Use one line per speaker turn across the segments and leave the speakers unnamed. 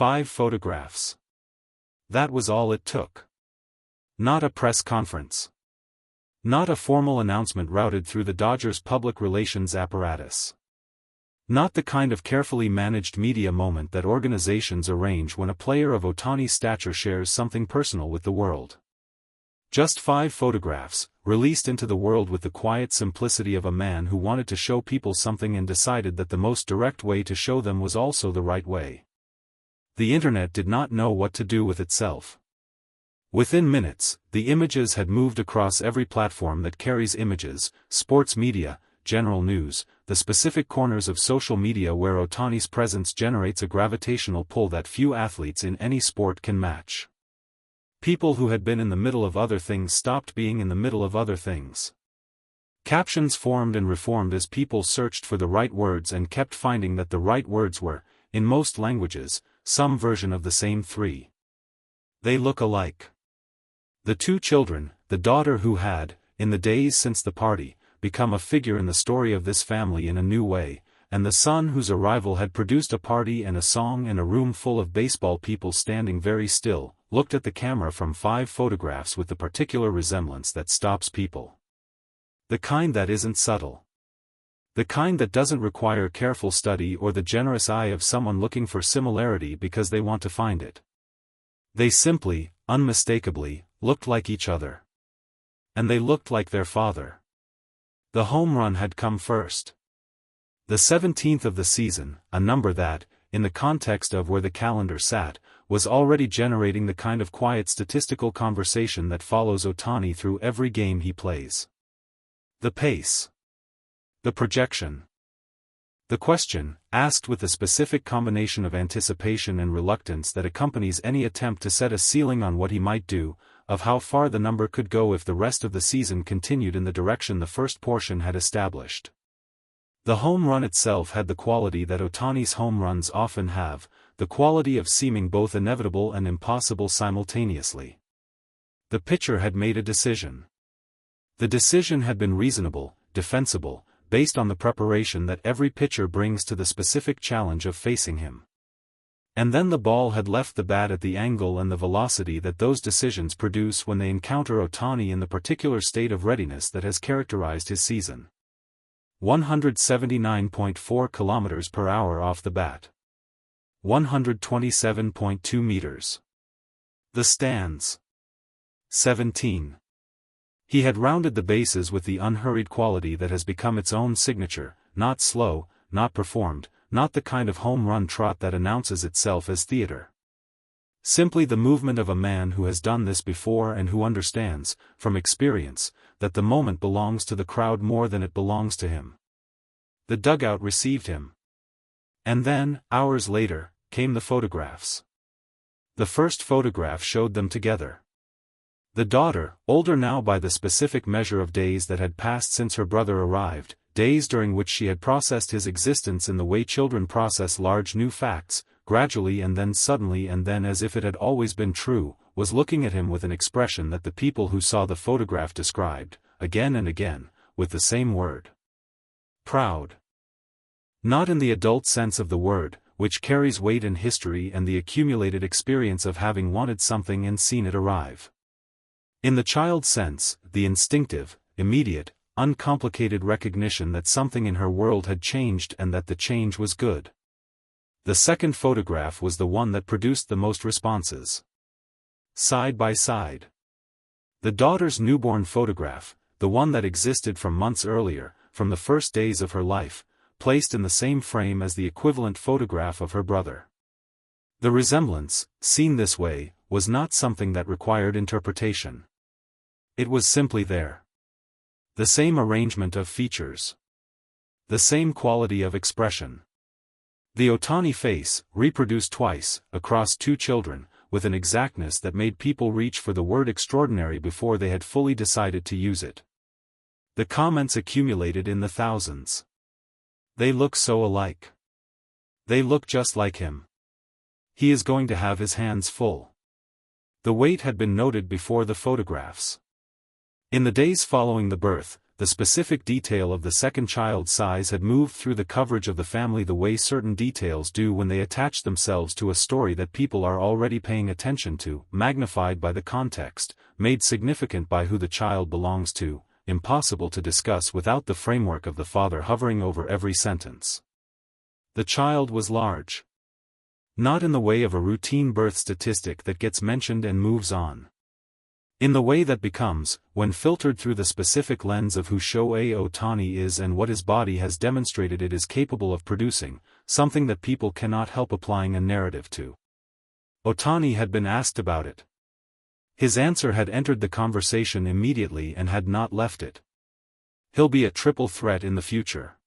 5 photographs. That was all it took. Not a press conference. Not a formal announcement routed through the Dodgers' public relations apparatus. Not the kind of carefully managed media moment that organizations arrange when a player of Ohtani's stature shares something personal with the world. Just 5 photographs, released into the world with the quiet simplicity of a man who wanted to show people something and decided that the most direct way to show them was also the right way. The internet did not know what to do with itself. Within minutes, the images had moved across every platform that carries images, sports media, general news, the specific corners of social media where Ohtani's presence generates a gravitational pull that few athletes in any sport can match. People who had been in the middle of other things stopped being in the middle of other things. Captions formed and reformed as people searched for the right words and kept finding that the right words were, in most languages, some version of the same 3. They look alike. The 2 children, the daughter who had, in the days since the party, become a figure in the story of this family in a new way, and the son whose arrival had produced a party and a song and a room full of baseball people standing very still, looked at the camera from 5 photographs with the particular resemblance that stops people. The kind that isn't subtle. The kind that doesn't require careful study or the generous eye of someone looking for similarity because they want to find it. They simply, unmistakably, looked like each other. And they looked like their father. The home run had come first. The 17th of the season, a number that, in the context of where the calendar sat, was already generating the kind of quiet statistical conversation that follows Ohtani through every game he plays. The pace. The projection. The question, asked with the specific combination of anticipation and reluctance that accompanies any attempt to set a ceiling on what he might do, of how far the number could go if the rest of the season continued in the direction the first portion had established. The home run itself had the quality that Ohtani's home runs often have, the quality of seeming both inevitable and impossible simultaneously. The pitcher had made a decision. The decision had been reasonable, defensible, based on the preparation that every pitcher brings to the specific challenge of facing him. And then the ball had left the bat at the angle and the velocity that those decisions produce when they encounter Ohtani in the particular state of readiness that has characterized his season. 179.4 km per hour off the bat. 127.2 meters. The stands. 17. He had rounded the bases with the unhurried quality that has become its own signature, not slow, not performed, not the kind of home run trot that announces itself as theater. Simply the movement of a man who has done this before and who understands, from experience, that the moment belongs to the crowd more than it belongs to him. The dugout received him. And then, hours later, came the photographs. The first photograph showed them together. The daughter, older now by the specific measure of days that had passed since her brother arrived, days during which she had processed his existence in the way children process large new facts, gradually and then suddenly and then as if it had always been true, was looking at him with an expression that the people who saw the photograph described, again and again, with the same word. Proud. Not in the adult sense of the word, which carries weight in history and the accumulated experience of having wanted something and seen it arrive. In the child sense, the instinctive, immediate, uncomplicated recognition that something in her world had changed and that the change was good. The second photograph was the one that produced the most responses. Side by side. The daughter's newborn photograph, the one that existed from months earlier, from the first days of her life, placed in the same frame as the equivalent photograph of her brother. The resemblance, seen this way, was not something that required interpretation. It was simply there. The same arrangement of features. The same quality of expression. The Ohtani face, reproduced twice, across 2 children, with an exactness that made people reach for the word extraordinary before they had fully decided to use it. The comments accumulated in the thousands. They look so alike. They look just like him. He is going to have his hands full. The weight had been noted before the photographs. In the days following the birth, the specific detail of the second child's size had moved through the coverage of the family the way certain details do when they attach themselves to a story that people are already paying attention to, magnified by the context, made significant by who the child belongs to, impossible to discuss without the framework of the father hovering over every sentence. The child was large. Not in the way of a routine birth statistic that gets mentioned and moves on. In the way that becomes, when filtered through the specific lens of who Shohei Ohtani is and what his body has demonstrated it is capable of producing, something that people cannot help applying a narrative to. Ohtani had been asked about it. His answer had entered the conversation immediately and had not left it. He'll be a triple threat in the future.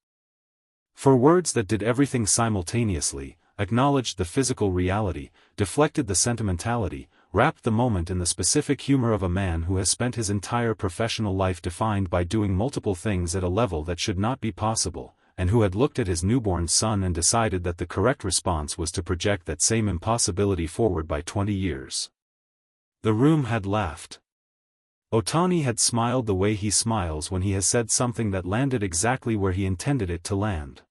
For words that did everything simultaneously, acknowledged the physical reality, deflected the sentimentality, wrapped the moment in the specific humor of a man who has spent his entire professional life defined by doing multiple things at a level that should not be possible, and who had looked at his newborn son and decided that the correct response was to project that same impossibility forward by 20 years. The room had laughed. Ohtani had smiled the way he smiles when he has said something that landed exactly where he intended it to land.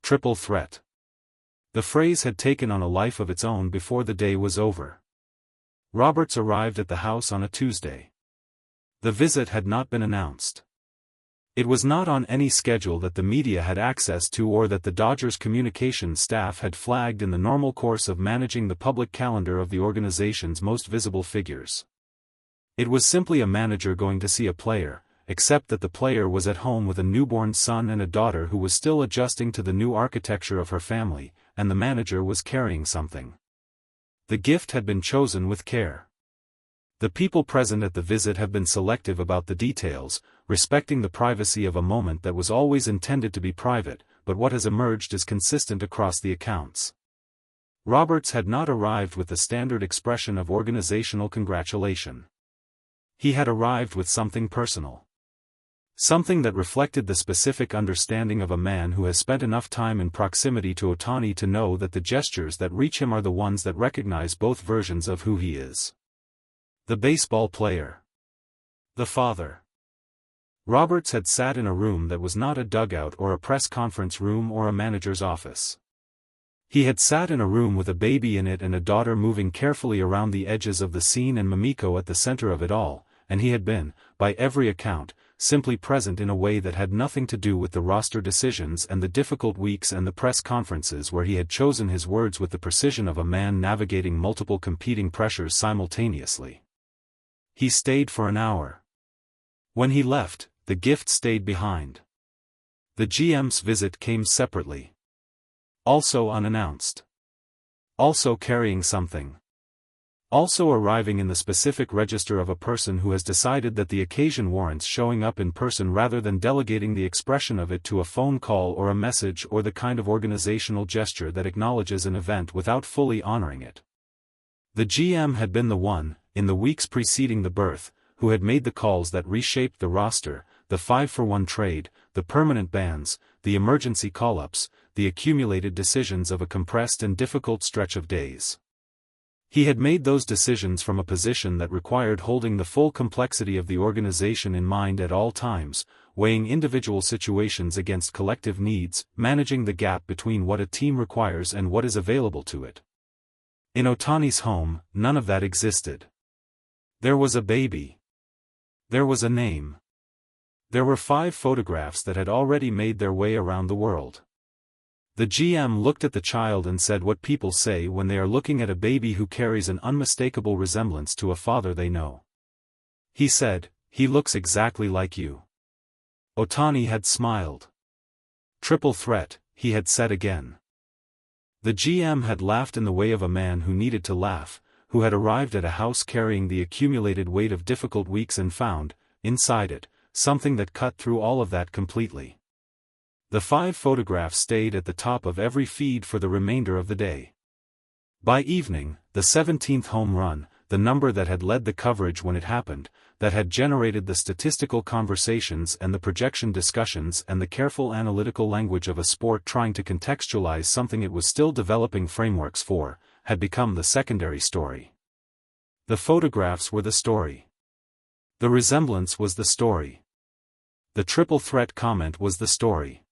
Triple threat. The phrase had taken on a life of its own before the day was over. Roberts arrived at the house on a Tuesday. The visit had not been announced. It was not on any schedule that the media had access to or that the Dodgers communications staff had flagged in the normal course of managing the public calendar of the organization's most visible figures. It was simply a manager going to see a player, except that the player was at home with a newborn son and a daughter who was still adjusting to the new architecture of her family, and the manager was carrying something. The gift had been chosen with care. The people present at the visit have been selective about the details, respecting the privacy of a moment that was always intended to be private, but what has emerged is consistent across the accounts. Roberts had not arrived with the standard expression of organizational congratulation. He had arrived with something personal. Something that reflected the specific understanding of a man who has spent enough time in proximity to Ohtani to know that the gestures that reach him are the ones that recognize both versions of who he is. The baseball player. The father. Roberts had sat in a room that was not a dugout or a press conference room or a manager's office. He had sat in a room with a baby in it and a daughter moving carefully around the edges of the scene and Mamiko at the center of it all, and he had been, by every account, simply present in a way that had nothing to do with the roster decisions and the difficult weeks and the press conferences where he had chosen his words with the precision of a man navigating multiple competing pressures simultaneously. He stayed for an hour. When he left, the gift stayed behind. The GM's visit came separately. Also unannounced. Also carrying something. Also arriving in the specific register of a person who has decided that the occasion warrants showing up in person rather than delegating the expression of it to a phone call or a message or the kind of organizational gesture that acknowledges an event without fully honoring it. The GM had been the one, in the weeks preceding the birth, who had made the calls that reshaped the roster, the 5-for-1 trade, the permanent bans, the emergency call-ups, the accumulated decisions of a compressed and difficult stretch of days. He had made those decisions from a position that required holding the full complexity of the organization in mind at all times, weighing individual situations against collective needs, managing the gap between what a team requires and what is available to it. In Ohtani's home, none of that existed. There was a baby. There was a name. There were 5 photographs that had already made their way around the world. The GM looked at the child and said what people say when they are looking at a baby who carries an unmistakable resemblance to a father they know. He said, "He looks exactly like you." Ohtani had smiled. "Triple threat," he had said again. The GM had laughed in the way of a man who needed to laugh, who had arrived at a house carrying the accumulated weight of difficult weeks and found, inside it, something that cut through all of that completely. The 5 photographs stayed at the top of every feed for the remainder of the day. By evening, the 17th home run, the number that had led the coverage when it happened, that had generated the statistical conversations and the projection discussions and the careful analytical language of a sport trying to contextualize something it was still developing frameworks for, had become the secondary story. The photographs were the story. The resemblance was the story. The triple threat comment was the story.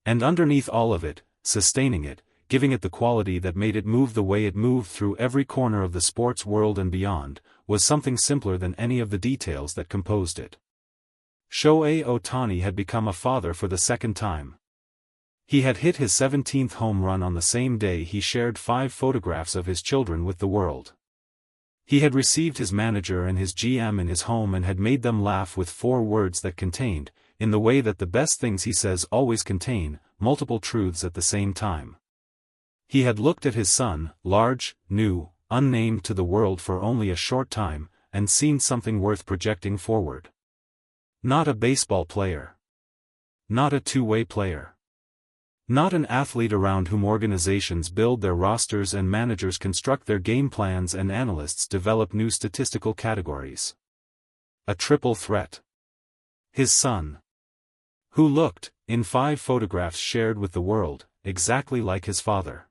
And underneath all of it, sustaining it, giving it the quality that made it move the way it moved through every corner of the sports world and beyond, was something simpler than any of the details that composed it. Shohei Ohtani had become a father for the second time. He had hit his 17th home run on the same day he shared 5 photographs of his children with the world. He had received his manager and his GM in his home and had made them laugh with 4 words that contained, in the way that the best things he says always contain, multiple truths at the same time. He had looked at his son, large, new, unnamed to the world for only a short time, and seen something worth projecting forward. Not a baseball player. Not a two-way player. Not an athlete around whom organizations build their rosters and managers construct their game plans and analysts develop new statistical categories. A triple threat. His son. Who looked, in 5 photographs shared with the world, exactly like his father.